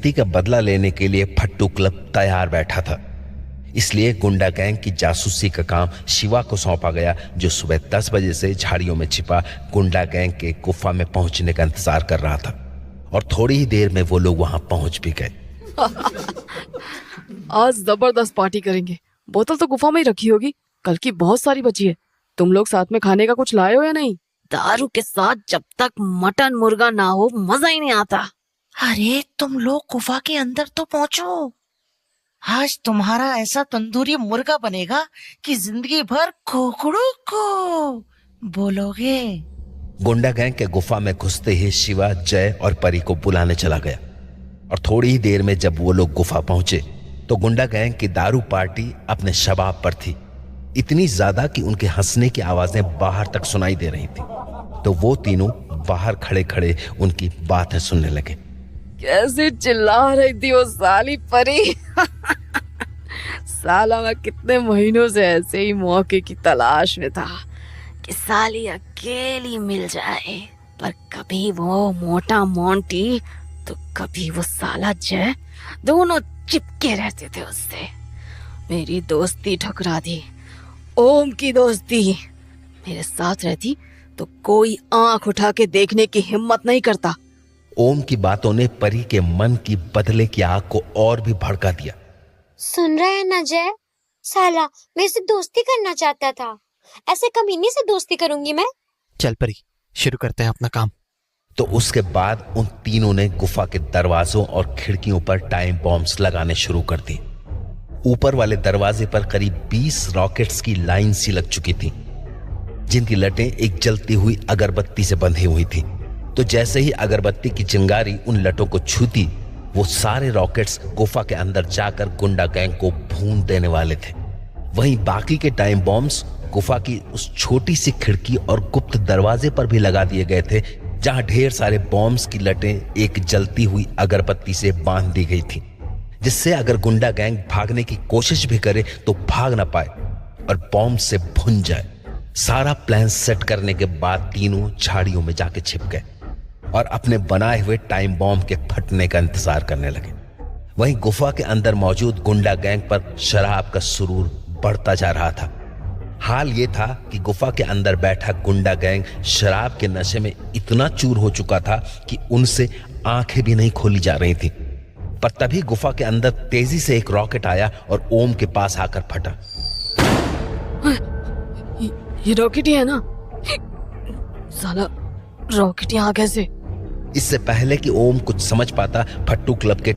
गलती का बदला लेने के लिए फट्टू क्लब तैयार बैठा था। इसलिए गुंडा गैंग की जासूसी का काम शिवा को सौंपा गया, जो सुबह 10 बजे से झाड़ियों में छिपा गुंडा गैंग के गुफा में पहुंचने का इंतजार कर रहा था। और थोड़ी ही देर में वो लोग वहां पहुंच भी गए। आज जबरदस्त पार्टी करेंगे। बोतल तो गुफा में ही रखी होगी, कल की बहुत सारी बची है। तुम लोग साथ में खाने का कुछ लाए हो या नहीं? दारू के साथ जब तक मटन मुर्गा ना हो मजा ही नहीं आता। अरे तुम लोग गुफा के अंदर तो पहुंचो। आज तुम्हारा ऐसा तंदूरी मुर्गा बनेगा कि जिंदगी भर कोकड़ू को बोलोगे। गुंडा गैंग के गुफा में घुसते ही शिवा, जय और परी को बुलाने चला गया। और थोड़ी ही देर में जब वो लोग गुफा पहुंचे तो गुंडा गैंग की दारू पार्टी अपने शबाब पर थी, इतनी ज्यादा कि उनके हंसने की आवाजें बाहर तक सुनाई दे रही थी। तो वो तीनों बाहर खड़े खड़े उनकी बातें सुनने लगे। कैसे चिल्ला रही थी वो साली परी। साला मैं कितने महीनों से ऐसे ही मौके की तलाश में था कि साली अकेली मिल जाए, पर कभी वो मोटा मोंटी तो कभी वो साला जय, दोनों चिपके रहते थे उससे। मेरी दोस्ती ठुकरा दी। ओम की दोस्ती मेरे साथ रहती तो कोई आंख उठा के देखने की हिम्मत नहीं करता। ओम की बातों ने परी के मन की बदले की आग को और भी भड़का दिया। सुन रहा है ना जय, साला मेरे से दोस्ती करना चाहता था। ऐसे कमीने से दोस्ती करूंगी मैं? चल परी, शुरू करते हैं अपना काम। तो उसके बाद उन तीनों ने गुफा के दरवाजों और खिड़कियों पर टाइम बॉम्ब्स लगाने शुरू कर दी। ऊपर वाले दरवाजे पर करीब 20 रॉकेट्स की लाइन सी लग चुकी थी, जिनकी लटें एक जलती हुई अगरबत्ती से बंधी हुई थी। तो जैसे ही अगरबत्ती की चिंगारी उन लटों को छूती, वो सारे रॉकेट्स गुफा के अंदर जाकर गुंडा गैंग को भून देने वाले थे। वहीं बाकी के टाइम बॉम्ब्स गुफा की उस छोटी सी खिड़की और गुप्त दरवाजे पर भी लगा दिए गए थे, जहां ढेर सारे बॉम्ब्स की लटें एक जलती हुई अगरबत्ती से बांध दी गई थी, जिससे अगर गुंडा गैंग भागने की कोशिश भी करे तो भाग ना पाए और बॉम्ब से भुन जाए। सारा प्लान सेट करने के बाद तीनों झाड़ियों में जाके छिप गए और अपने बनाए हुए टाइम बॉम्ब के फटने का इंतजार करने लगे। वहीं गुफा के अंदर मौजूद गुंडा गैंग पर शराब का सुरूर बढ़ता जा रहा था। हाल ये था कि गुफा के अंदर बैठा गुंडा गैंग शराब के नशे में इतना चूर हो चुका था कि उनसे आंखें भी नहीं खोली जा रही थी। पर तभी गुफा के अंदर तेजी से एक रॉकेट आया और ओम के पास आकर फटा। ये रॉकेट ही है ना? साला रॉकेट यहाँ कैसे? इससे पहले कि ओम कुछ समझ पाता, फट्टू क्लब के